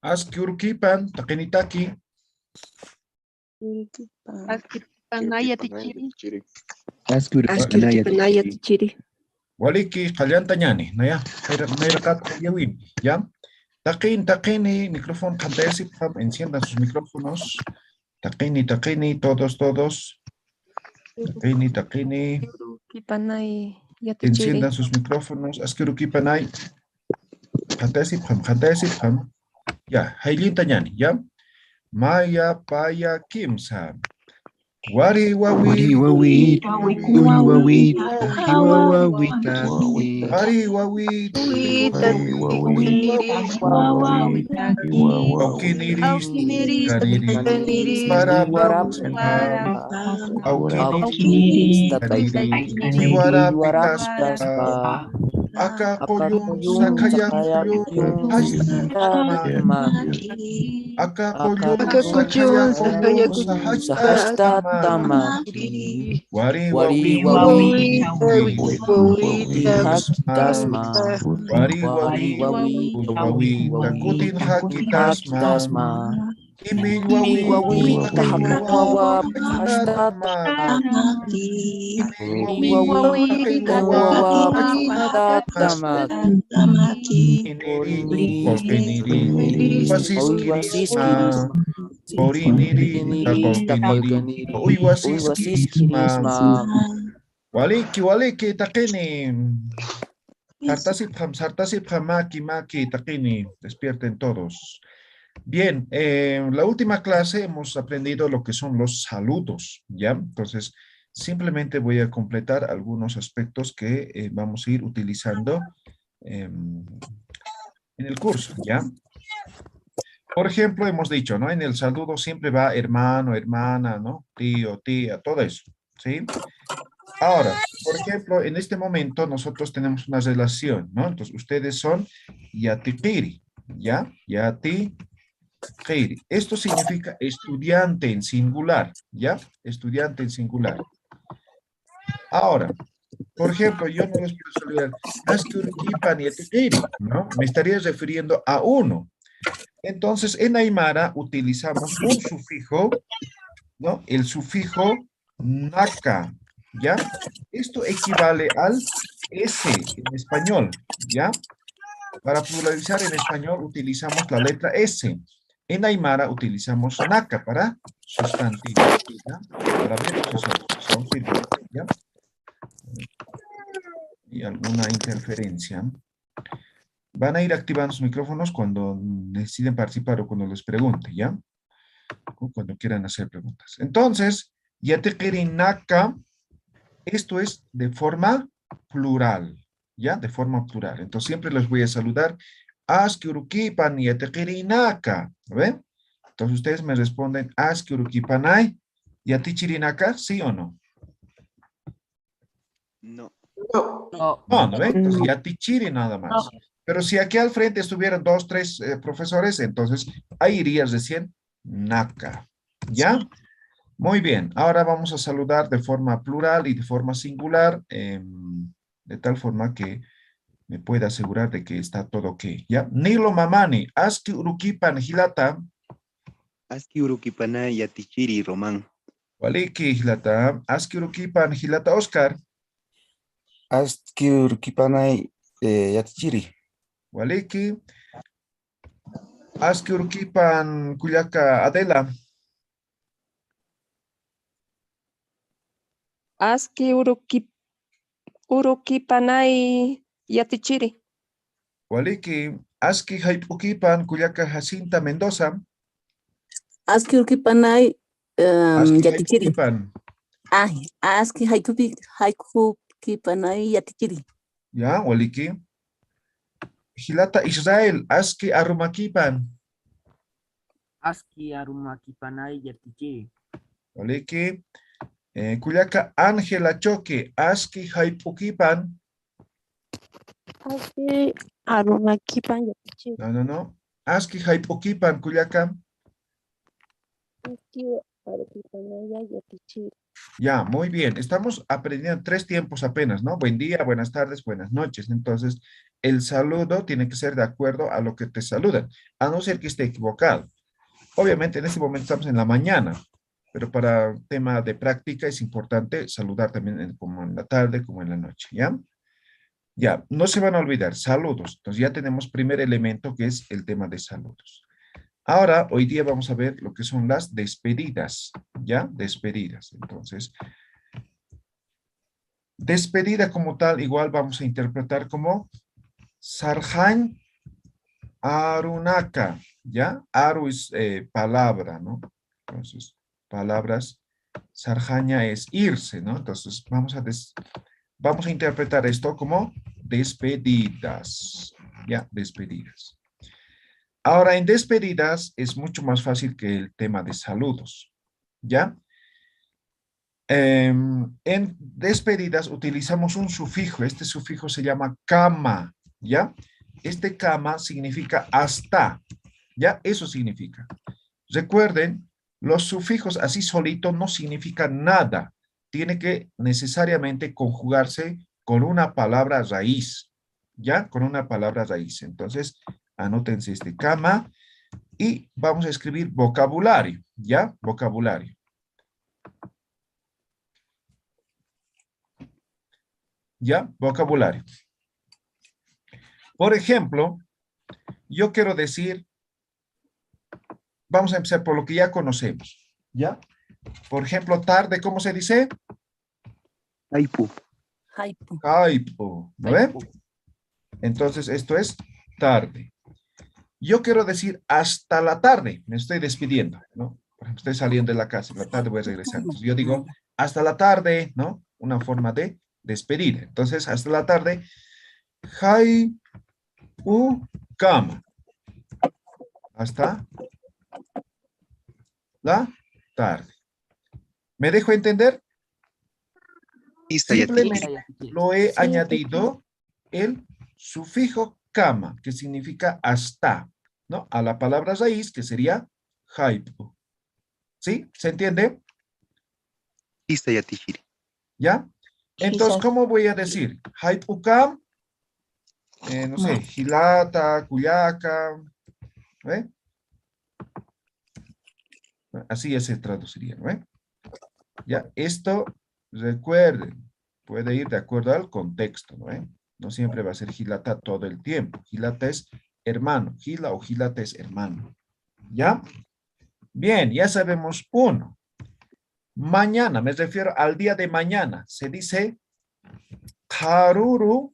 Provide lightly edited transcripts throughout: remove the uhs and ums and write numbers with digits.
Askiurkipan, takinitaki. Askipanaya tichiri. Askirkipanaya tichiri. Waliki kalyantañani, naya, mayrakat yawin, ¿ya? Takini, micrófono, cantesi, enciendan sus micrófonos. Takini, todos. Takini. Kipanay yatichiri. Enciendan sus micrófonos. Askirukipanay. Cantesi, ya, haylintañani, ¿ya? Maya, paya, kimsa. Wari wawi, wari wawi, aukiniris, kaniris, para aukiniris, kaniris, iwara pitas, aka koyun, sakayang koyun, hashtama, aka koyun, sakayang koyun, hashtama, wari wawi, tasma, wari wawi, takutin hakitasma, imil wawi, tahawawa, hashtama, imil wawi, hashtama, iniri, kokiniri, pasiskirisma, koriniri, takokiniri, uiwasiskirisma, waliki, takini. Sartasipjam, maki, takini. Despierten todos. Bien, la última clase hemos aprendido lo que son los saludos, ¿ya? Entonces, simplemente voy a completar algunos aspectos que vamos a ir utilizando en el curso, ¿ya? Por ejemplo, hemos dicho, ¿no? En el saludo siempre va hermano, hermana, ¿no? Tío, tía, todo eso, ¿sí? Ahora, por ejemplo, en este momento nosotros tenemos una relación, ¿no? Entonces, ustedes son yatiqiri, ¿ya? Yatiqiri. Esto significa estudiante en singular, ¿ya? Estudiante en singular. Ahora, por ejemplo, yo no les puedo saludar, Askiurkipan yatiqiri, ¿no? Me estaría refiriendo a uno. Entonces, en Aymara utilizamos un sufijo, ¿no? El sufijo naka, ¿ya? Esto equivale al S en español, ¿ya? Para pluralizar en español utilizamos la letra S. En Aymara utilizamos naka para sustantivo, ¿ya? Para ver si son firmes, ¿ya? Y alguna interferencia. Van a ir activando sus micrófonos cuando necesiten participar o cuando les pregunte, ¿ya? O cuando quieran hacer preguntas. Entonces, naka, esto es de forma plural, ¿ya? De forma plural. Entonces, siempre les voy a saludar. Askiurukipan naka, ¿ven? Entonces, ustedes me responden, Askiurukipanay yatichirinaka, ¿sí o no? No. No, ¿ven? Entonces, yatichiri nada más. Pero si aquí al frente estuvieran 2, 3 profesores, entonces ahí iría recién naka, ¿ya? Muy bien, ahora vamos a saludar de forma plural y de forma singular, de tal forma que me pueda asegurar de que está todo ok, ¿ya? Nilo mamani, aski urukipan hilata. Aski urukipana yatichiri Román. Waliki hilata, aski urukipan hilata Oscar. Askiurkipanay yatichiri. Waliki. Aski urukipan kuyaka Adela. Aski urukipanay yatichiri. Waliki, aski haipukipan kuyaka Jacinta Mendoza. Askirkipanay Aski yatichiri. haipukipan. Aski haikipanay yatichiri. Ya, waliki. Hilata Israel, aski arumakipan. Aski arumakipanay yatichiri. Waliki. Kuyaka Ángela Choque, aski haipukipan. Aski arumakipan yatichiri. No. Aski haipukipan kuyaka. Aski arukipanay yatichiri. Ya, muy bien. Estamos aprendiendo 3 tiempos apenas, ¿no? Buen día, buenas tardes, buenas noches. Entonces, el saludo tiene que ser de acuerdo a lo que te saludan, a no ser que esté equivocado. Obviamente en este momento estamos en la mañana, pero para tema de práctica es importante saludar también como en la tarde, como en la noche, ¿ya? Ya, no se van a olvidar, saludos. Entonces ya tenemos primer elemento que es el tema de saludos. Ahora, hoy día vamos a ver lo que son las despedidas, ¿ya? Despedidas. Entonces, despedida como tal, igual vamos a interpretar como Sarjan Arunaka, ¿ya? Aru es palabra, ¿no? Entonces, palabras, Sarjaña es irse, ¿no? Entonces, vamos a interpretar esto como despedidas, ¿ya? Despedidas. Ahora, en despedidas es mucho más fácil que el tema de saludos, ¿ya? En despedidas utilizamos un sufijo, este sufijo se llama kama, ¿ya? Este kama significa hasta, ¿ya? Eso significa. Recuerden, los sufijos así solito no significan nada. Tiene que necesariamente conjugarse con una palabra raíz, ¿ya? Con una palabra raíz. Entonces, anótense este kama y vamos a escribir vocabulario, ¿ya? Vocabulario. ¿Ya? Vocabulario. Por ejemplo, yo quiero decir, vamos a empezar por lo que ya conocemos, ¿ya? Por ejemplo, tarde, ¿cómo se dice? Aipu. Haipu. Kaipo, ¿no ve? Entonces, esto es tarde. Yo quiero decir hasta la tarde, me estoy despidiendo, ¿no? Por ejemplo, estoy saliendo de la casa, en la tarde voy a regresar. Entonces, yo digo hasta la tarde, ¿no? Una forma de despedir. Entonces, hasta la tarde. Hai u kama. Hasta la tarde. ¿Me dejo entender? Ista y Simplemente lo he añadido el sufijo kama, que significa hasta, ¿no? A la palabra raíz, que sería haipu. ¿Sí? ¿Se entiende? Ista y atichiri. ¿Ya? Entonces, ¿cómo voy a decir? Haipu kam, no sé, Hilata, Cuyaca, ¿eh? Así ya se traduciría, ¿no? Ya, esto, recuerden, puede ir de acuerdo al contexto, ¿no? No siempre va a ser Hilata todo el tiempo. Hilata es hermano, Hila o Hilata es hermano. ¿Ya? Bien, ya sabemos uno. Mañana, me refiero al día de mañana, se dice Karuru,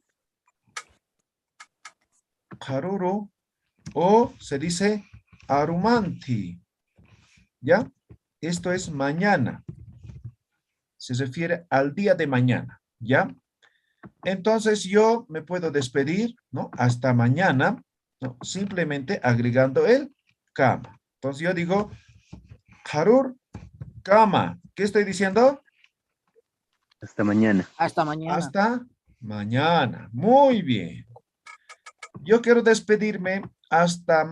Karuru, o se dice Arumanti. ¿Ya? Esto es mañana. Se refiere al día de mañana. ¿Ya? Entonces yo me puedo despedir, ¿no? Hasta mañana, ¿no? Simplemente agregando el kama. Entonces yo digo, Harur kama. ¿Qué estoy diciendo? Hasta mañana. Hasta mañana. Hasta mañana. Muy bien. Yo quiero despedirme hasta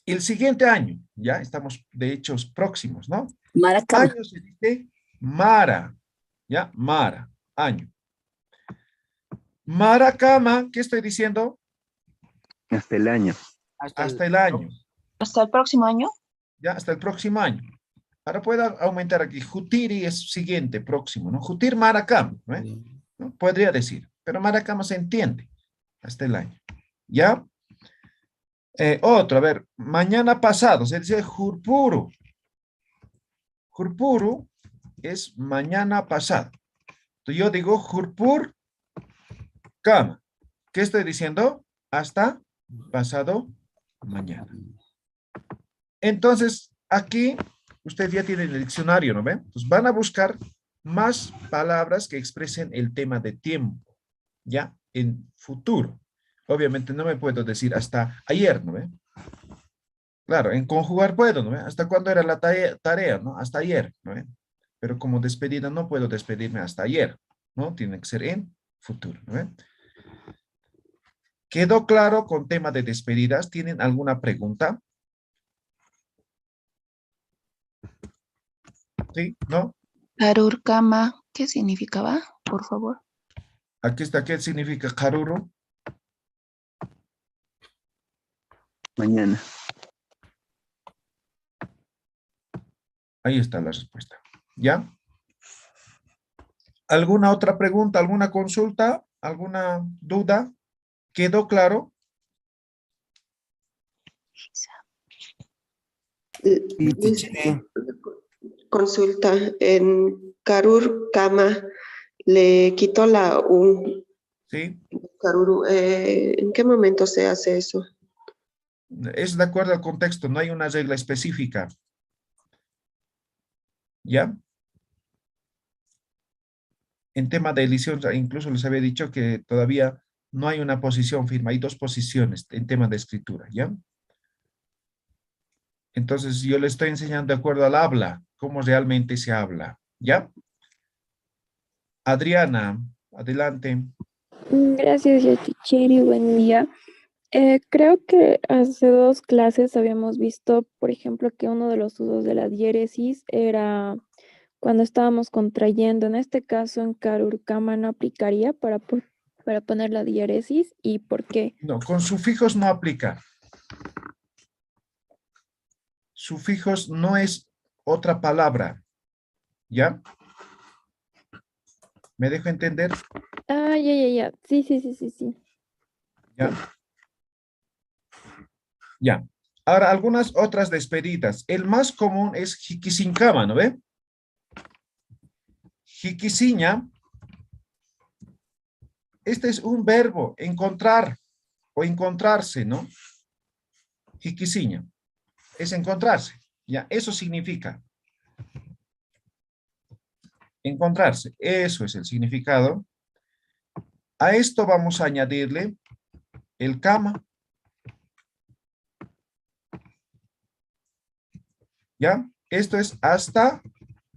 el siguiente año. Ya estamos, de hecho, próximos, ¿no? Maracama. Año se dice Mara. ¿Ya? Mara. Año. Maracama, ¿qué estoy diciendo? Hasta el año. Hasta el año. ¿Hasta el próximo año? Ya, hasta el próximo año. Ahora puedo aumentar aquí. Jutiri es siguiente, próximo, ¿no? Jutir Maracama, ¿no? Podría decir, pero Maracama se entiende. Hasta el año. ¿Ya? Otro, a ver, mañana pasado, se dice Jurpuru. Jurpuru es mañana pasado. Entonces yo digo Jurpur Kama. ¿Qué estoy diciendo? Hasta pasado mañana. Entonces, aquí ustedes ya tienen el diccionario, ¿no ven? Pues van a buscar más palabras que expresen el tema de tiempo, ¿ya? En futuro. Obviamente no me puedo decir hasta ayer, ¿no ven? Claro, en conjugar puedo, ¿no ven? ¿Hasta cuándo era la tarea, no? Hasta ayer, ¿no ven? Pero como despedida no puedo despedirme hasta ayer, ¿no? Tiene que ser en futuro, ¿no ven? ¿Quedó claro con tema de despedidas? ¿Tienen alguna pregunta? ¿Sí? ¿No? Karur Kama, ¿qué significaba? Por favor. Aquí está, ¿qué significa Karuru? Mañana. Ahí está la respuesta. ¿Ya? ¿Alguna otra pregunta? ¿Alguna consulta? ¿Alguna duda? ¿Quedó claro? Sí, teacher. Consulta, en Karur Kama le quito la U. Sí. Karuru, ¿en qué momento se hace eso? Es de acuerdo al contexto, no hay una regla específica. ¿Ya? En tema de edición, incluso les había dicho que todavía no hay una posición firme, hay dos posiciones en tema de escritura, ¿ya? Entonces yo le estoy enseñando de acuerdo al habla, cómo realmente se habla, ¿ya? Adriana, adelante. Gracias, Yatichiri. Buen día. Creo que hace dos clases habíamos visto, por ejemplo, que uno de los usos de la diéresis era cuando estábamos contrayendo. En este caso, en Karurkama no aplicaría para poner la diéresis. ¿Y por qué? No, con sufijos no aplica. Sufijos no es otra palabra, ¿ya? ¿Me dejo entender? Ah, ya. Sí. Ya. Ya. Ahora, algunas otras despedidas. El más común es jikisincama, ¿no ve? Jikisiña. Este es un verbo, encontrar o encontrarse, ¿no? Jikisiña. Es encontrarse. Ya, eso significa. Encontrarse. Eso es el significado. A esto vamos a añadirle el kama. ¿Ya? Esto es hasta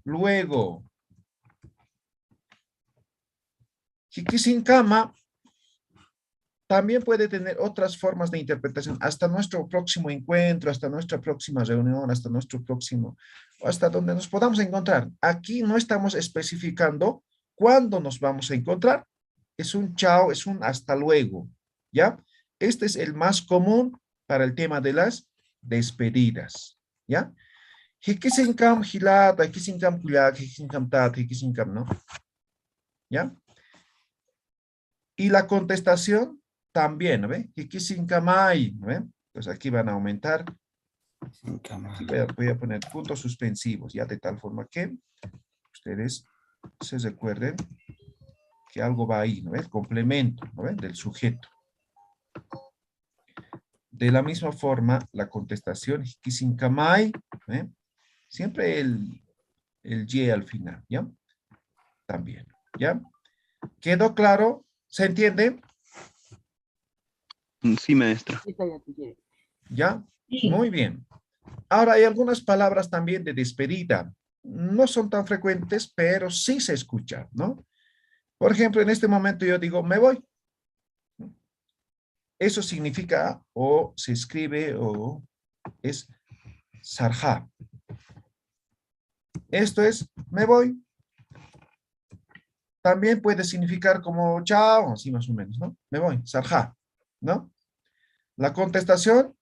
luego. Jikisincama también puede tener otras formas de interpretación. Hasta nuestro próximo encuentro, hasta nuestra próxima reunión, hasta nuestro próximo, hasta donde nos podamos encontrar. Aquí no estamos especificando cuándo nos vamos a encontrar. Es un chao, es un hasta luego. ¿Ya? Este es el más común para el tema de las despedidas. ¿Ya? Hikisinkam hilata, hikisinkam kuyak, hikisinkam tat, hikisinkam, ¿no? ¿Ya? Y la contestación también, ¿no ve? Hikisinkamai, ¿no ve? Pues aquí van a aumentar. Aquí voy a poner puntos suspensivos, ya de tal forma que ustedes se recuerden que algo va ahí, ¿no ve? El complemento, ¿no ve? Del sujeto. De la misma forma, la contestación, hikisinkamai, ¿no ve? Siempre el y al final, ¿ya? También, ¿ya? ¿Quedó claro? ¿Se entiende? Sí, maestra. Listo, Yatichiri. ¿Ya? Muy bien. Ahora hay algunas palabras también de despedida. No son tan frecuentes, pero sí se escucha, ¿no? Por ejemplo, en este momento yo digo, me voy. Eso significa, o se escribe, o es sarja. Esto es, me voy. También puede significar como chao, así más o menos, ¿no? Me voy, sarja, ¿no? La contestación,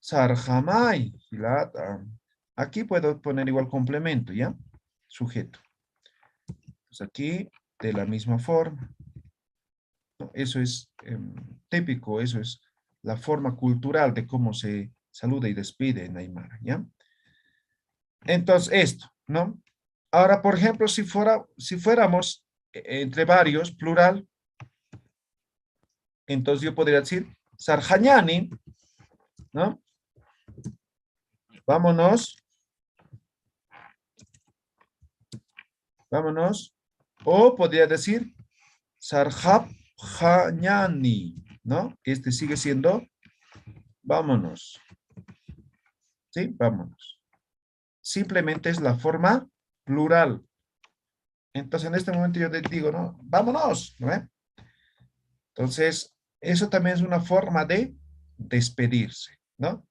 sarjamay. Aquí puedo poner igual complemento, ¿ya? Sujeto. Pues aquí, de la misma forma. ¿No? Eso es típico, eso es la forma cultural de cómo se saluda y despide en Aymara, ¿ya? Entonces, esto, ¿no? Ahora, por ejemplo, si fuéramos entre varios, plural, entonces yo podría decir, Sarjañani, ¿no? Vámonos. Vámonos. O podría decir, Sarjabjañani, ¿no? Este sigue siendo, vámonos. ¿Sí? Vámonos. Simplemente es la forma plural. Entonces, en este momento yo les digo, ¿no? Vámonos, ¿no? Entonces, eso también es una forma de despedirse, ¿no?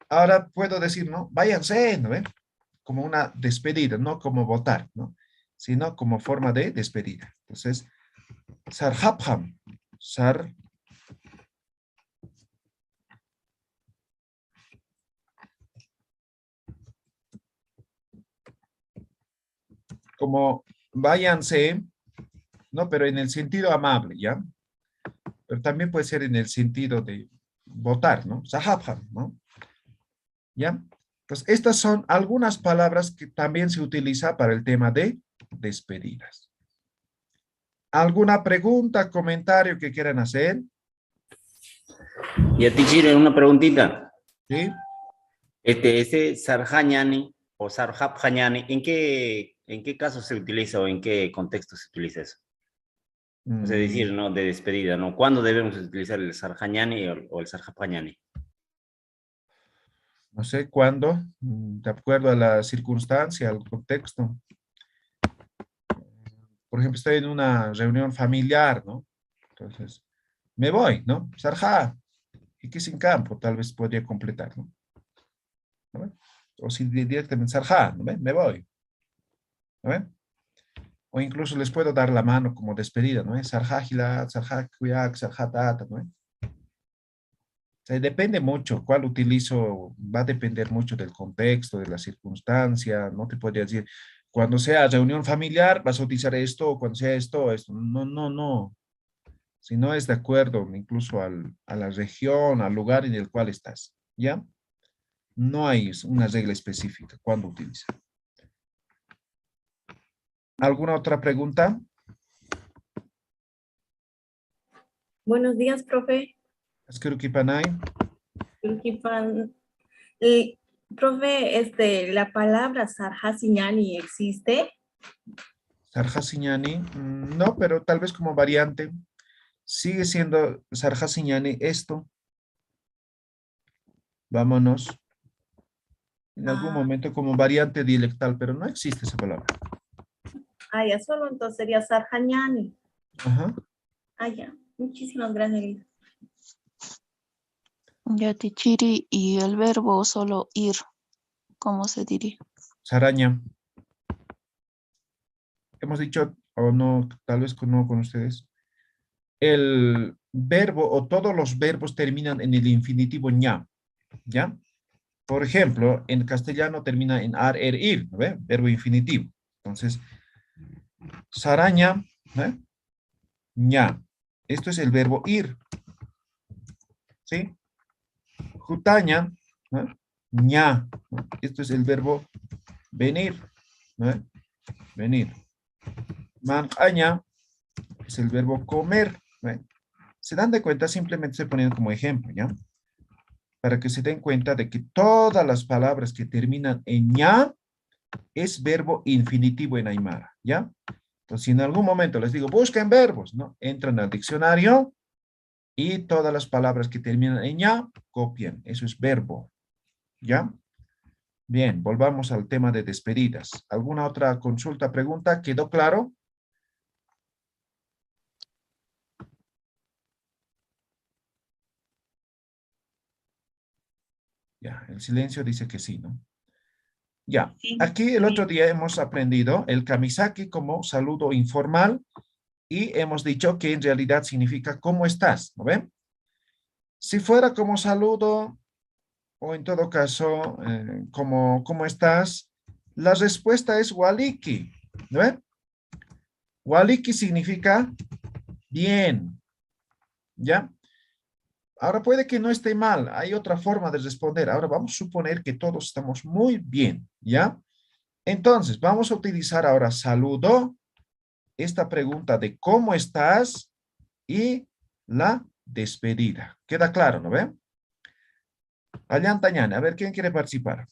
Ahora puedo decir, ¿no? Váyanse, ¿no? Como una despedida, no como votar, ¿no? Sino como forma de despedida. Entonces, sarhabham, como váyanse, ¿no? Pero en el sentido amable, ¿ya? Pero también puede ser en el sentido de votar, ¿no? Sahabhan, ¿no? ¿Ya? Entonces, estas son algunas palabras que también se utiliza para el tema de despedidas. ¿Alguna pregunta, comentario que quieran hacer? Y a ti, Chiri, una preguntita. ¿Sí? Ese Sarhanyani o Sarhabhanyani, ¿en qué caso se utiliza o en qué contexto se utiliza eso? O sea, decir, ¿no? De despedida, ¿no? ¿Cuándo debemos utilizar el Sarhanyani o el Sarhabhanyani? No sé cuándo, de acuerdo a la circunstancia, al contexto. Por ejemplo, estoy en una reunión familiar, ¿no? Entonces, me voy, ¿no? Sarja, y que sin campo, tal vez podría completar, ¿no? ¿No ve? O si directamente Sarja, ¿no ve? Me voy. ¿No ve? O incluso les puedo dar la mano como despedida, ¿no? Sarja Gila, Sarja Kuyak, Sarja Tata, ¿no? O sea, depende mucho cuál utilizo, va a depender mucho del contexto, de la circunstancia, no te podría decir, cuando sea reunión familiar vas a utilizar esto, o cuando sea esto, esto, no, no, no. Si no es de acuerdo incluso a la región, al lugar en el cual estás, ¿ya? No hay una regla específica cuando utilizar. ¿Alguna otra pregunta? Buenos días, profe. Askerukipanay. Profe, la palabra Sarhasiñani existe. Sarhasiñani, no, pero tal vez como variante. Sigue siendo Sarhasiñani esto. Vámonos. En algún momento como variante dialectal, pero no existe esa palabra. Ah, ya solo entonces sería Sarhañani. Ajá. Ah, ya. Muchísimas gracias, Elisa. Yatichiri y el verbo solo ir, ¿cómo se diría? Saraña. Hemos dicho, o no, tal vez no con ustedes. El verbo o todos los verbos terminan en el infinitivo ña, ¿ya? Por ejemplo, en castellano termina en ar, er, ir, ¿no ve? Verbo infinitivo. Entonces, saraña, ¿no? ña. Esto es el verbo ir, ¿sí? Jutaña, ¿no? ña. ¿No? Esto es el verbo venir, ¿no? Venir. Mancaña es el verbo comer, ¿no? Se dan de cuenta, simplemente estoy poniendo como ejemplo, ¿ya? Para que se den cuenta de que todas las palabras que terminan en ña es verbo infinitivo en Aymara, ¿ya? Entonces, si en algún momento les digo, busquen verbos, ¿no? Entran al diccionario y todas las palabras que terminan en ña, copian. Eso es verbo, ¿ya? Bien, volvamos al tema de despedidas. ¿Alguna otra consulta, pregunta? ¿Quedó claro? Ya, el silencio dice que sí, ¿no? Ya, aquí el otro día hemos aprendido el kamisaki como saludo informal y hemos dicho que en realidad significa ¿cómo estás? ¿No ven? Si fuera como saludo o en todo caso ¿cómo estás? La respuesta es waliki, ¿no ven? Waliki significa bien, ¿ya? Ahora puede que no esté mal, hay otra forma de responder. Ahora vamos a suponer que todos estamos muy bien, ¿ya? Entonces, vamos a utilizar ahora saludo, esta pregunta de ¿cómo estás? Y la despedida. ¿Queda claro, no ve? Allantañana, a ver, ¿quién quiere participar?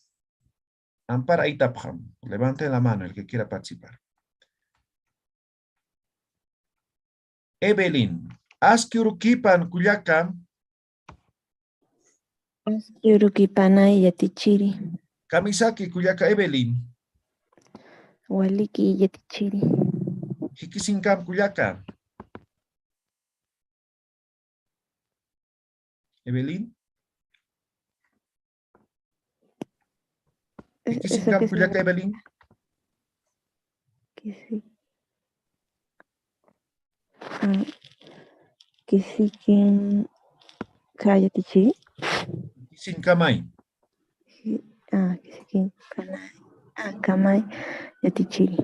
Ampara Itapjam, levante la mano el que quiera participar. Evelyn, Askiurukipan Culiacán. Askiurukipanay yatichiri. Kamisaki Culiaca Evelyn. Waliki yatichiri. Jikisincam Culiaca. Evelyn. Jikisincam Culiaca Evelyn. Kisikin kayatichiri. Jikisincamay. Kisikin kanay. Kamay yatichiri.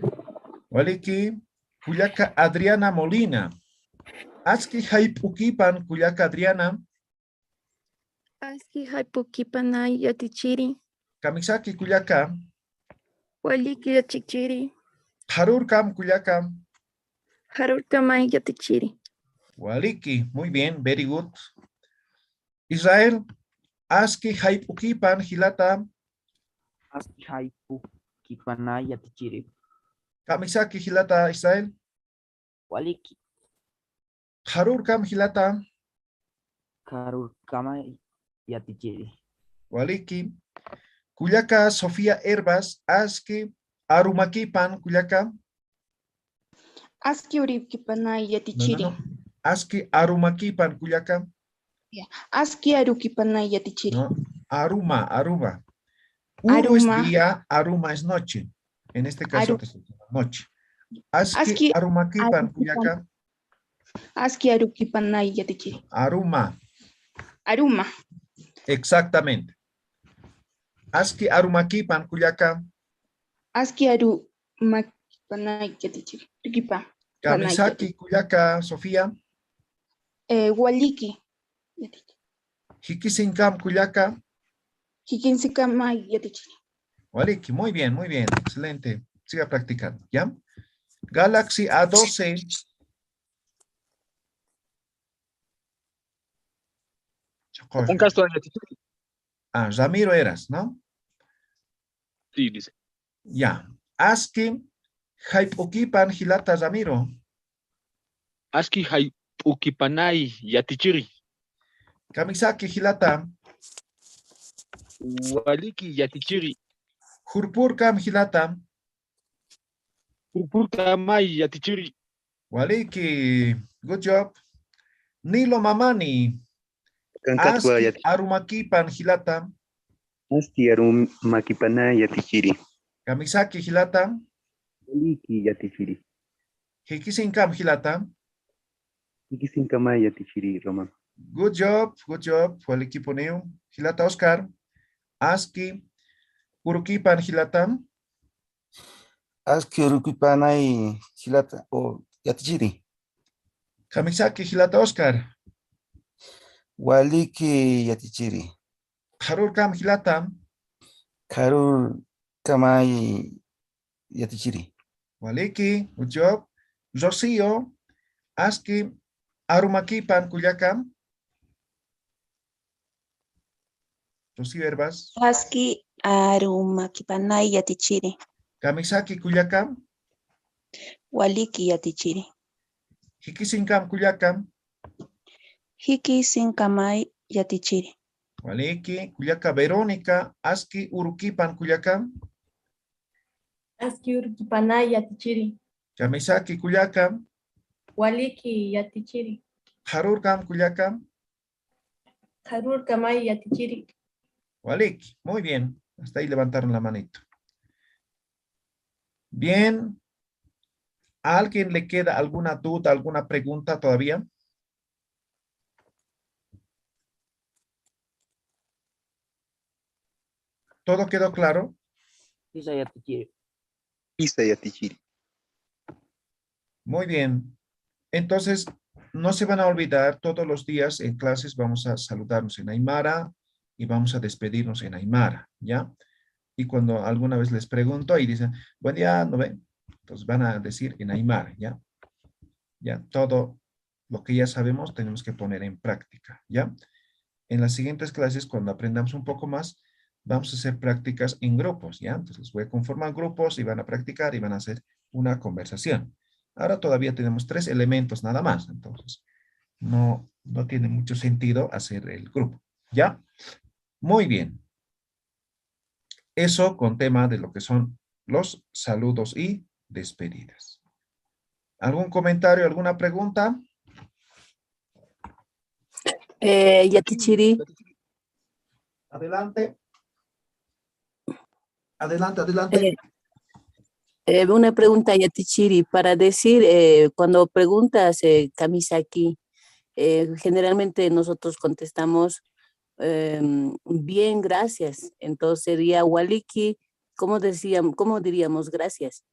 Waliki, Kuyaka Adriana Molina. Aski Haipukipan, Kuyaka Adriana. Aski haipukipanay yatichiri. Kamisaki Kuyaka. Waliki yatichiri. Harurkam Kuyaka. Harurkamay yatichiri. Waliki, muy bien, very good. Israel, Aski Haipukipan, Hilata. Aski haipukipanay yatichiri. Kamisaki Hilata, Israel. Waliki. Harurkam Hilata. Karurkamay yatichiri. Waliki. Kuyaka Sofía Herbas, Aski Arumakipan, Kuyaka. Aski Urikipanay No, Yatichiri. no, no. Aski Arumakipan, Kuyaka. Aski Arukipanay Yatichiri. No, Aruma, Aruma. Uru es día, Aruma es noche. En este caso, noche. Aski Arumakipan, Kuyaka. Aski Arukipanay Yatichiri. Aruma. Aruma. Exactamente. Aski Arumakipan, Kuyaka. Aski Arumakipanay Yatichiri. Rikipa. Kamisaki, Kuyaka, Sofía. Waliki. Hikisinkam, Kuyaka. Hikinsikamay Yatichiri. Waliki, muy bien, excelente. Siga practicando, ¿ya? Galaxy A12. Ah, Ramiro eras, ¿no? Sí, dice. Ya. Aski Haipukipan Hilata Ramiro. Aski Haipukipanay Yatichiri. Kamisaki Hilata. Waliki Yatichiri. Hurpurkam Hilata. Hurpurkamay Yatichiri. Waliki. Good job. Nilo Mamani. Aski Arumakipan Hilata. Aski Arumakipanay Yatichiri. Kamisaki Hilata. Waliki Yatichiri. Hikisinkam Hilata. Hikisinkamay Yatichiri, Roman. Good job. Waliki Poneu. Hilata Oscar. Aski Urukipan Hilatam. Aski Urukipanay Hilata o Yatichiri. Kamisaki Hilata Oscar. Waliki Yatichiri. Harurkam Hilatam. Karur Kamay Yatichiri. Waliki, good job. Rocío, Aski Arumakipan Kuyakam. Rocío Herbas. Aski Arumakipanay Yatichiri. Kamisaki Kuyakam. Waliki Yatichiri. Hikisinkam Kuyakam. Hikisinkamay Yatichiri. Waliki, Kuyaka Verónica, Aski Urukipan Kuyakam. Aski Urukipanay Yatichiri. Kamisaki Kuyakam. Waliki Yatichiri. Harurkam Kuyakam. Harurkamay Yatichiri. Waliki, muy bien. Hasta ahí levantaron la manito. Bien. ¿A alguien le queda alguna duda, alguna pregunta todavía? ¿Todo quedó claro? Isa Yatichiri. Isa Yatichiri. Muy bien. Entonces, no se van a olvidar, todos los días en clases vamos a saludarnos en Aymara y vamos a despedirnos en Aymara, ¿ya? Y cuando alguna vez les pregunto y dicen, buen día, ¿no ven? Entonces van a decir en Aymara, ¿ya? Ya, todo lo que ya sabemos tenemos que poner en práctica, ¿ya? En las siguientes clases, cuando aprendamos un poco más, vamos a hacer prácticas en grupos, ¿ya? Entonces voy a conformar grupos y van a practicar y van a hacer una conversación. Ahora todavía tenemos 3 elementos nada más, entonces no tiene mucho sentido hacer el grupo, ¿ya? Muy bien. Eso con tema de lo que son los saludos y despedidas. ¿Algún comentario, alguna pregunta? Yatichiri. Adelante. Adelante. Una pregunta, Yatichiri, para decir, cuando preguntas Kamisaki, generalmente nosotros contestamos bien, gracias. Entonces sería Waliki, ¿cómo diríamos gracias?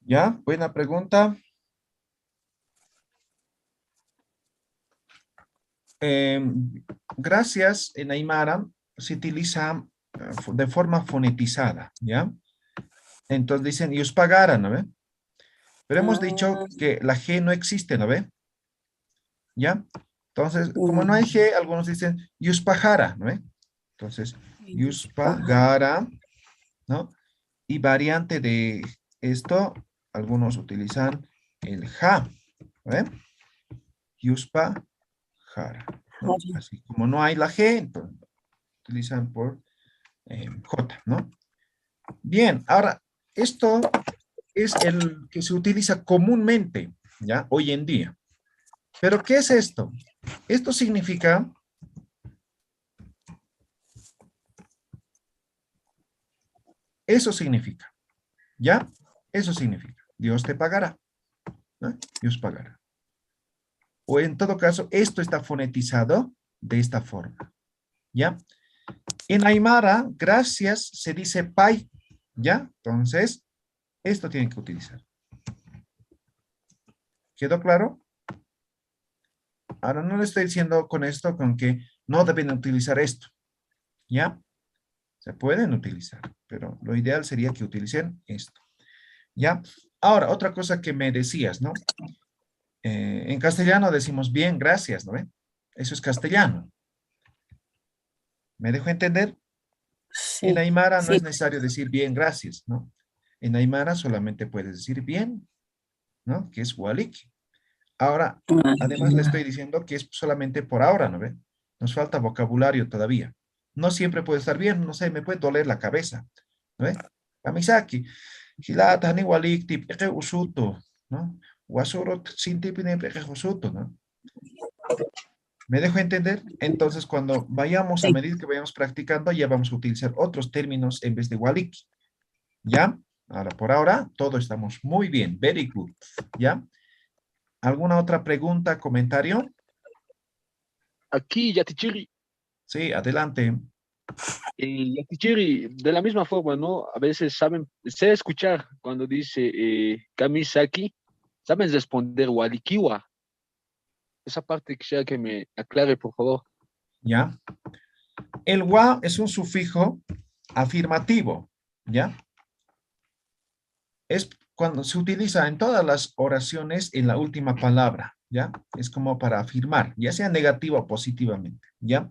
Ya, buena pregunta. Gracias en Aymara se utiliza de forma fonetizada, ¿ya? Entonces dicen, y os pagaran, ¿no ve? Pero hemos dicho que la G no existe, ¿no ve? ¿Ya? Entonces, como no hay G, algunos dicen, y os pagara, ¿no ve? Entonces, y os pagara, ¿no? Y variante de esto, algunos utilizan el ja, ¿no ve? Y os pagara, ¿no? Así como no hay la G, entonces utilizan por J, ¿no? Bien, ahora, esto es el que se utiliza comúnmente, ¿ya? Hoy en día. ¿Pero qué es esto? Esto significa eso significa, ¿ya? Eso significa, Dios te pagará, ¿no? Dios pagará. O en todo caso, esto está fonetizado de esta forma, ¿ya? En Aymara, gracias, se dice pay, ¿ya? Entonces, esto tienen que utilizar. ¿Quedó claro? Ahora no le estoy diciendo con esto con que no deben utilizar esto, ¿ya? Se pueden utilizar, pero lo ideal sería que utilicen esto, ¿ya? Ahora, otra cosa que me decías, ¿no? En castellano decimos bien, gracias, ¿no ven? Eso es castellano. ¿Me dejo entender? Sí, En Aymara no sí. es necesario decir bien, gracias, ¿no? En Aymara solamente puedes decir bien, ¿no? Que es waliki. Ahora, además le estoy diciendo que es solamente por ahora, ¿no ven? Nos falta vocabulario todavía. No siempre puede estar bien, no sé, me puede doler la cabeza, ¿no ven? Kamisaki, hilata ni walikti, peque usuto, ¿no? Wasuro sintipine peque usuto, ¿no? ¿Me dejo entender? Entonces, cuando vayamos, a medida que vayamos practicando, ya vamos a utilizar otros términos en vez de waliki. ¿Ya? Ahora, por ahora, todo estamos muy bien. Very good. ¿Ya? ¿Alguna otra pregunta, comentario? Aquí, Yatichiri. Sí, adelante. Yatichiri, de la misma forma, ¿no? A veces sé escuchar cuando dice Kamisaki, saben responder Walikiwa. Esa parte quisiera que me aclare, por favor. ¿Ya? El wa es un sufijo afirmativo. ¿Ya? Es cuando se utiliza en todas las oraciones en la última palabra. ¿Ya? Es como para afirmar, ya sea negativo o positivamente. ¿Ya?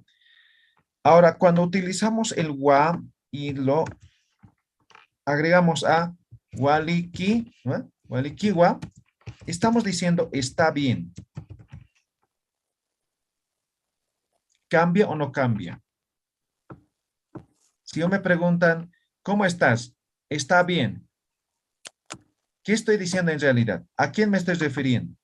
Ahora, cuando utilizamos el wa y lo agregamos a waliki, ¿no? Walikiwa, estamos diciendo está bien. ¿Cambia o no cambia? Si yo me preguntan, ¿cómo estás? Está bien. ¿Qué estoy diciendo en realidad? ¿A quién me estoy refiriendo?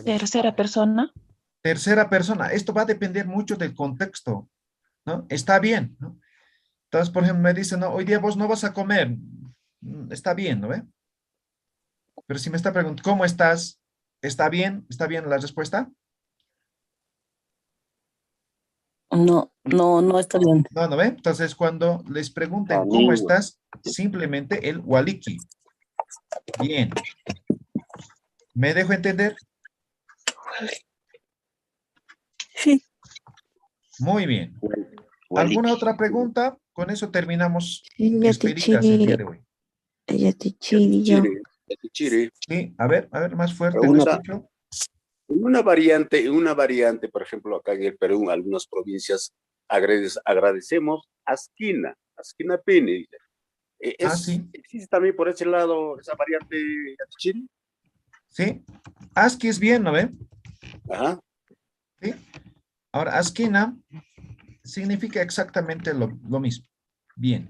Tercera persona. Tercera persona. Esto va a depender mucho del contexto, ¿no? Está bien, ¿no? Entonces, por ejemplo, me dicen, no, hoy día vos no vas a comer. Está bien, ¿no ve? Pero si me está preguntando, ¿cómo estás? ¿Está bien? ¿Está bien la respuesta? No, no está bien. No, ¿no ve? Entonces, cuando les pregunten, ¿cómo estás? Simplemente el waliki. Bien. ¿Me dejo entender? Sí. Muy bien. ¿Alguna otra pregunta? Con eso terminamos Sí, despedidas el día de hoy. Yatichiri, yo. Yatichiri. Sí, a ver, más fuerte, no escucho. En una variante, por ejemplo, acá en el Perú, en algunas provincias, agradecemos Asquina Pini. Sí. ¿Existe también por ese lado esa variante Yatichiri? Sí, Aski es bien, ¿no ve? Ajá. Sí. Ahora, Asquina significa exactamente lo mismo. Bien.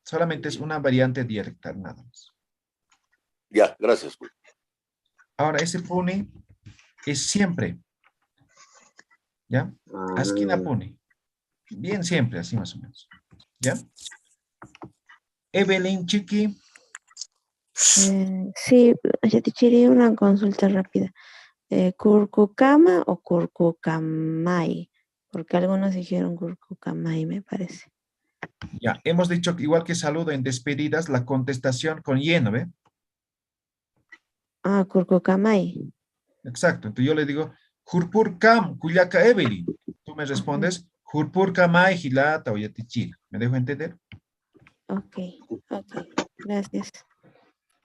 Solamente es una variante dialectal, nada más. Ya, gracias. Ahora, ese puni es siempre. ¿Ya? Asquina puni. Bien siempre, así más o menos. ¿Ya? Evelyn Chiqui. Sí, Yatichiri, una consulta rápida. ¿Curcucama o Curcucamay? Porque algunos dijeron Curcucamay, me parece. Ya, hemos dicho que igual que saludo en despedidas, la contestación con y, ¿no ve? Ah, kurkukamay. Exacto. Entonces yo le digo, Hurpurkam, Kuyaka Evelyn. Tú me respondes, Hurpurkamay, Hilata o Yatichiri. ¿Me dejo entender? Ok, gracias.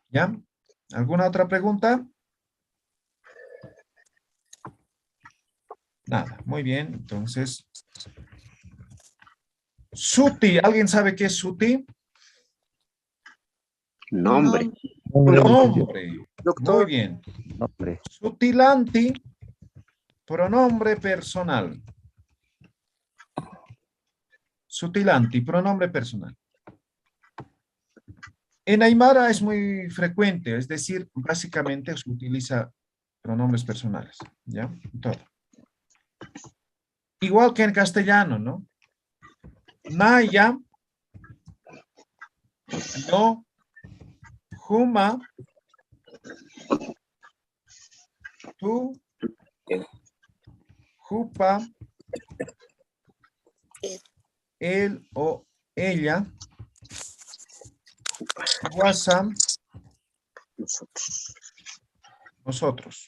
¿Ya? ¿Alguna otra pregunta? Nada, muy bien. Entonces, Suti, ¿alguien sabe qué es Suti? Nombre. Nombre. Doctor. Muy bien. Sutilanti, pronombre personal. Sutilanti, pronombre personal. En Aymara es muy frecuente, es decir, básicamente se utiliza pronombres personales, ¿ya? Todo. Igual que en castellano, ¿no? Naya, yo, Juma, tú, Jupa, él o ella, WhatsApp, nosotros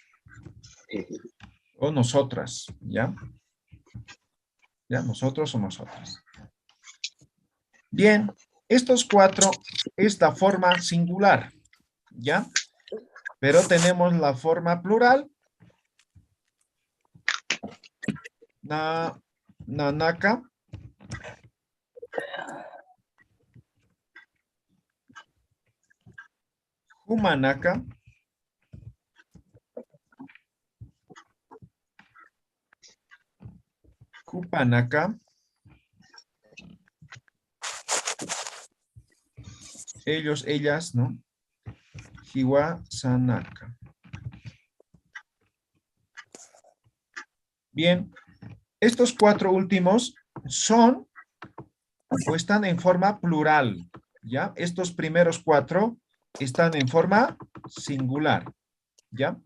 o nosotras, ¿ya? ¿Ya? Nosotros o nosotras. Bien, estos cuatro es la forma singular, ¿ya? Pero tenemos la forma plural. Nanaka. Humanaka. Kupanaka. Ellos, ellas, ¿no? Hiwasanaka. Bien, estos cuatro últimos son o están en forma plural, ¿ya? Estos primeros cuatro están en forma singular, ¿ya?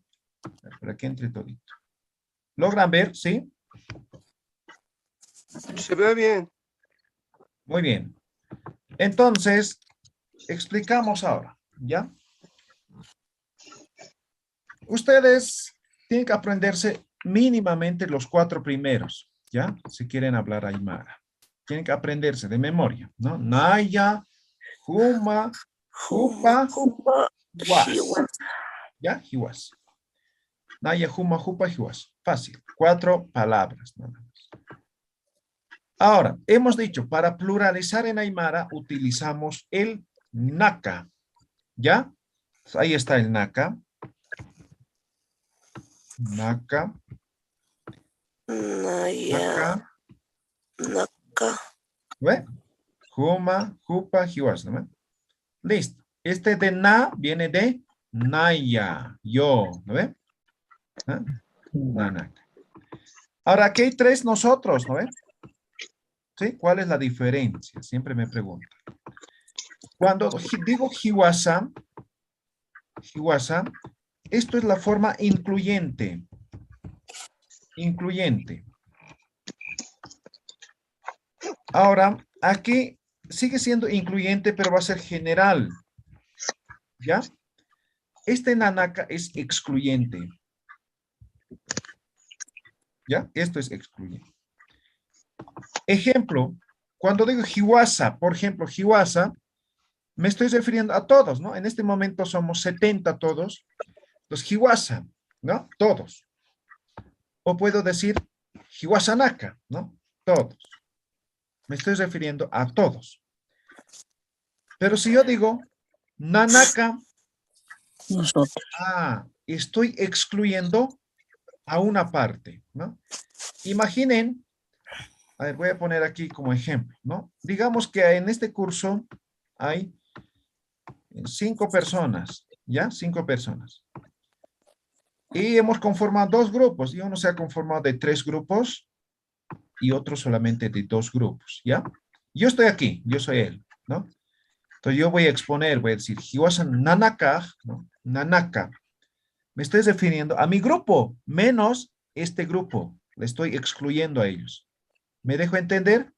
Por aquí entre todito. ¿Logran ver? ¿Sí? Se ve bien. Muy bien. Entonces, explicamos ahora, ¿ya? Ustedes tienen que aprenderse mínimamente los cuatro primeros, ¿ya? Si quieren hablar Aymara. Tienen que aprenderse de memoria, ¿no? Naya, Juma, Jupa, Hiwas. ¿Ya? Hiwas. Naya, Juma, Jupa, Hiwas. Fácil. 4 palabras, nada más. Ahora, hemos dicho, para pluralizar en Aymara utilizamos el naka. ¿Ya? Ahí está el naka. Naka. Naka. Naka. ¿Ve? Juma, Jupa, Hiwas, ¿no ve? Listo. Este de na viene de naya, yo, ¿no ve? ¿Ah? Nanaka. Ahora, aquí hay 3 nosotros, ¿no ve? ¿Sí? ¿Cuál es la diferencia? Siempre me pregunto. Cuando digo hiwasa, esto es la forma incluyente. Incluyente. Ahora, aquí sigue siendo incluyente, pero va a ser general. ¿Ya? Este nanaka es excluyente. ¿Ya? Esto es excluyente. Ejemplo, cuando digo hiwasa, por ejemplo, hiwasa, me estoy refiriendo a todos, ¿no? En este momento somos 70 todos. Los hiwasa, ¿no? Todos. O puedo decir hiwasanaka, ¿no? Todos. Me estoy refiriendo a todos. Pero si yo digo nanaka, nosotros. Estoy excluyendo a una parte, ¿no? Imaginen, a ver, voy a poner aquí como ejemplo, ¿no? Digamos que en este curso hay 5 personas, ¿ya? 5 personas. Y hemos conformado 2 grupos, y uno se ha conformado de 3 grupos y otro solamente de 2 grupos, ¿ya? Yo estoy aquí, yo soy él, ¿no? Entonces yo voy a exponer, voy a decir, Hiwasan Nanaka, ¿no? Nanaka. Me estoy refiriendo a mi grupo, menos este grupo. Le estoy excluyendo a ellos. ¿Me dejo entender?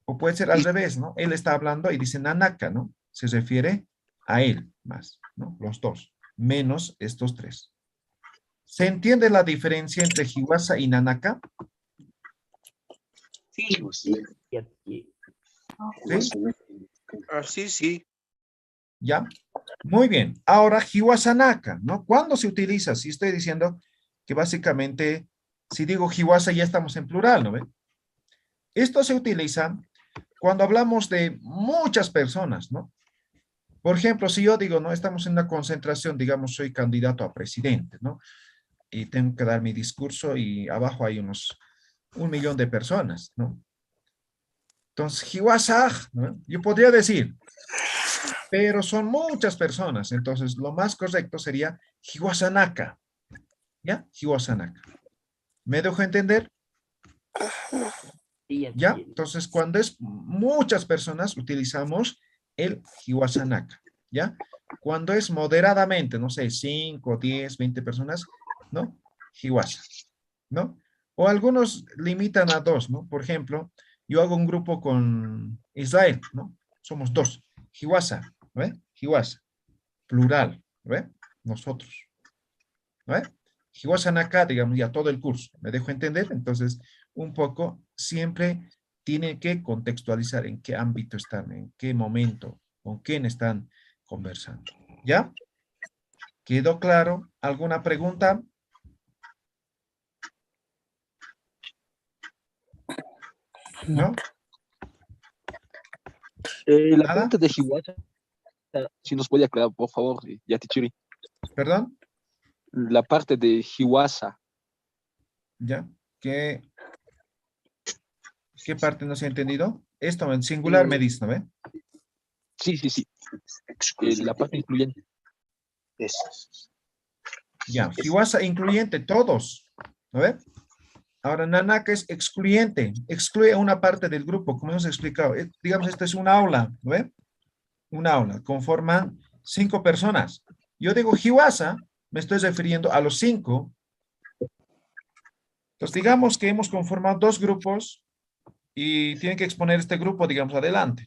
O puede ser al revés, ¿no? Él está hablando y dice nanaka, ¿no? Se refiere a él más, ¿no? Los dos, menos estos tres. ¿Se entiende la diferencia entre Hiwasa y nanaka? Sí. Yatichiri. Sí, sí. ¿Ya? Muy bien. Ahora, Hiwasanaka, ¿no? ¿Cuándo se utiliza? Si estoy diciendo que básicamente, si digo Hiwasa ya estamos en plural, ¿no ve? Esto se utiliza cuando hablamos de muchas personas, ¿no? Por ejemplo, si yo digo, no, estamos en una concentración, digamos, soy candidato a presidente, ¿no? Y tengo que dar mi discurso y abajo hay unos 1 millón de personas, ¿no? Entonces, Hiwasa, ¿no? Yo podría decir, pero son muchas personas, entonces lo más correcto sería Hiwasanaka, ¿ya? Hiwasanaka. ¿Me dejo entender? ¿Ya? Entonces, cuando es muchas personas, utilizamos el Hiwasanaka, ¿ya? Cuando es moderadamente, no sé, 5, 10, 20 personas, ¿no? Hiwasa, ¿no? O algunos limitan a 2, ¿no? Por ejemplo, yo hago un grupo con Israel, ¿no? Somos 2. Hiwasa, ¿ve? Hiwasa, plural, ¿ve? Nosotros, ¿ve? Hiwasanaka, digamos, ya todo el curso. ¿Me dejo entender? Entonces, un poco, siempre tienen que contextualizar en qué ámbito están, en qué momento, con quién están conversando. ¿Ya? ¿Quedó claro? ¿Alguna pregunta? ¿No? La ¿Nada? parte de Hiwasa, si nos puede aclarar, por favor, Yatichiri. ¿Perdón? La parte de Hiwasa. ¿Ya? ¿Qué parte no se ha entendido? Esto en singular me dice, ¿no ve? Sí. La parte incluyente. Ya, Hiwasa incluyente, todos, ¿no ve? Ahora, nanaka es excluyente, excluye a una parte del grupo, como hemos explicado. Digamos, esto es un aula, ¿no ve? Un aula, conforman 5 personas. Yo digo Hiwasa, me estoy refiriendo a los 5. Entonces, digamos que hemos conformado 2 grupos y tienen que exponer este grupo, digamos, adelante.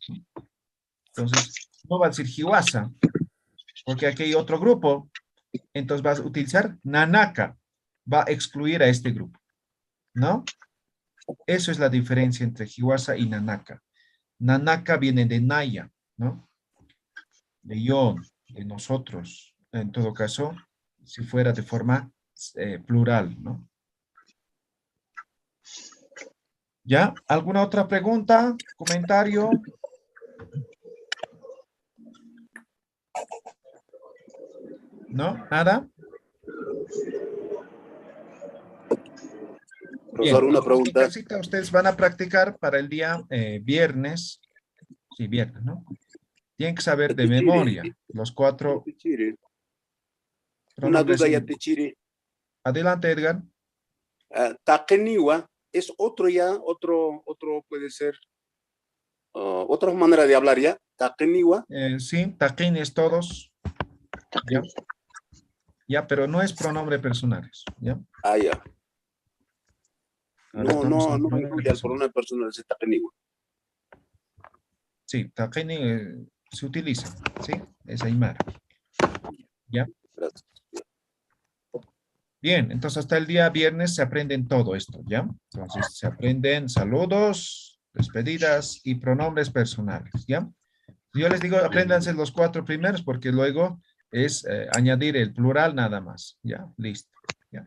Entonces, no va a decir Hiwasa, porque aquí hay otro grupo. Entonces, vas a utilizar nanaka, va a excluir a este grupo, ¿no? Eso es la diferencia entre Hiwasa y nanaka. Nanaka viene de Naya, ¿no? De yo, de nosotros. En todo caso, si fuera de forma plural, ¿no? ¿Ya? ¿Alguna otra pregunta? ¿Comentario? ¿No? ¿Nada? Profesor, Bien, una en pregunta. casita ustedes van a practicar para el día viernes. Sí, viernes, ¿no? Tienen que saber de memoria los 4 Una pronombres. duda, Yatichiri. Adelante, Edgar. Takeniwa es otro puede ser, otra manera de hablar ya. Takeniwa. Sí, taquín es todos. ¿Ya? Ya, pero no es pronombre personal. ¿Ya? Ya. Ahora estamos en No pronombre incluye al personal. pronombre personal, es Takeniwa. Sí, taquín se utiliza. Sí, es aymara. ¿Ya? Gracias. Bien, entonces hasta el día viernes se aprenden todo esto, ¿ya? Entonces se aprenden saludos, despedidas y pronombres personales, ¿ya? Yo les digo, apréndanse los 4 primeros porque luego es añadir el plural nada más, ¿ya? Listo, ¿ya?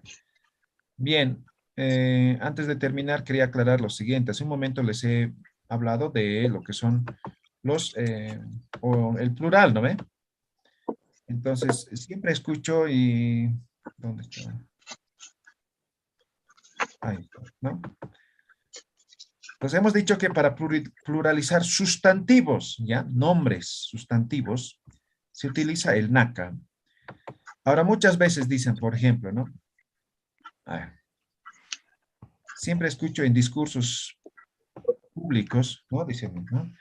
Bien, antes de terminar quería aclarar lo siguiente. Hace un momento les he hablado de lo que son los, o el plural, ¿no ve? Entonces, siempre escucho y... ¿Dónde está? Ahí está, ¿no? Pues hemos dicho que para pluralizar sustantivos, ¿ya? Nombres sustantivos, se utiliza el naka. Ahora, muchas veces dicen, por ejemplo, ¿no? A ver, siempre escucho en discursos públicos, ¿no? Dicen, ¿no?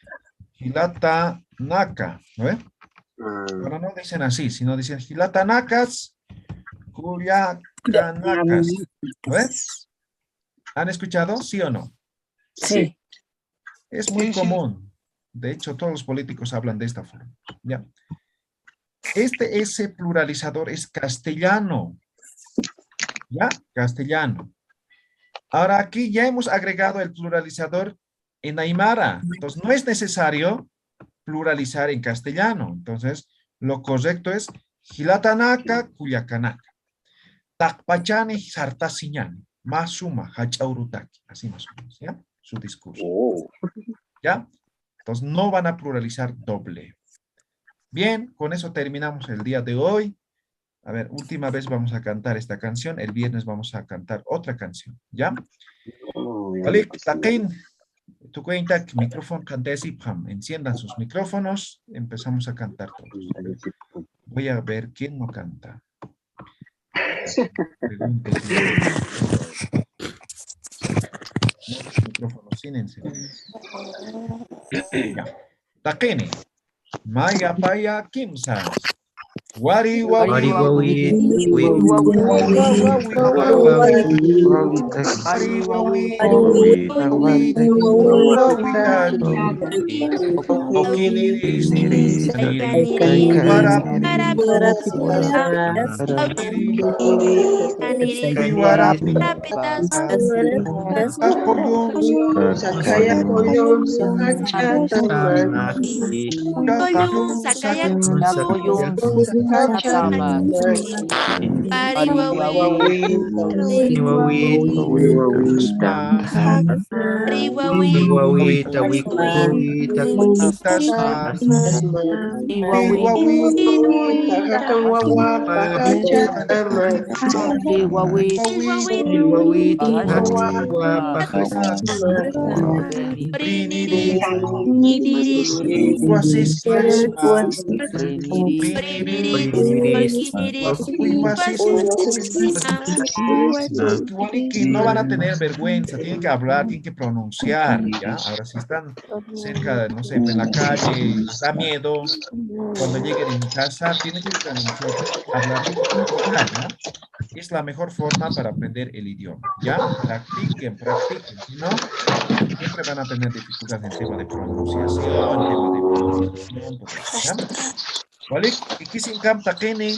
Hilata naka, ¿no ve? Ahora no dicen así, sino dicen hilata nakas, kuyakanakas, ¿no ve? ¿Han escuchado? ¿Sí o no? Sí. Es muy común. De hecho, todos los políticos hablan de esta forma. ¿Ya? Este S pluralizador es castellano. ¿Ya? Castellano. Ahora aquí ya hemos agregado el pluralizador en aymara. Entonces, no es necesario pluralizar en castellano. Entonces, lo correcto es Hilatanaka, Cuyacanaka. Takpachani, Sartasiñani. Masuma, Hachaurutaki. Así más o menos, ¿ya? Su discurso. ¿Ya? Entonces, no van a pluralizar doble. Bien, con eso terminamos el día de hoy. A ver, última vez vamos a cantar esta canción. El viernes vamos a cantar otra canción. ¿Ya? Alik, Takin. Tu cuenta, micrófono, cantesi, pam. Enciendan sus micrófonos. Empezamos a cantar todos. Voy a ver quién no canta. Pregunte si micrófono sin encender. Ya. Takene. Maya paya kimsa. Wari wawi wawi no van a tener vergüenza, tienen que hablar, tienen que pronunciar, ¿ya? Ahora, si están cerca, no sé, en la calle, les da miedo, cuando lleguen en casa, tienen que hablar, ¿ya? Es la mejor forma para aprender el idioma, ¿ya? Practiquen, practiquen, si no, siempre van a tener dificultades en tema de pronunciación, en tema de pronunciación, todo eso, ¿ya? ¿Vale? ¿Y qué sin camta, Kenny?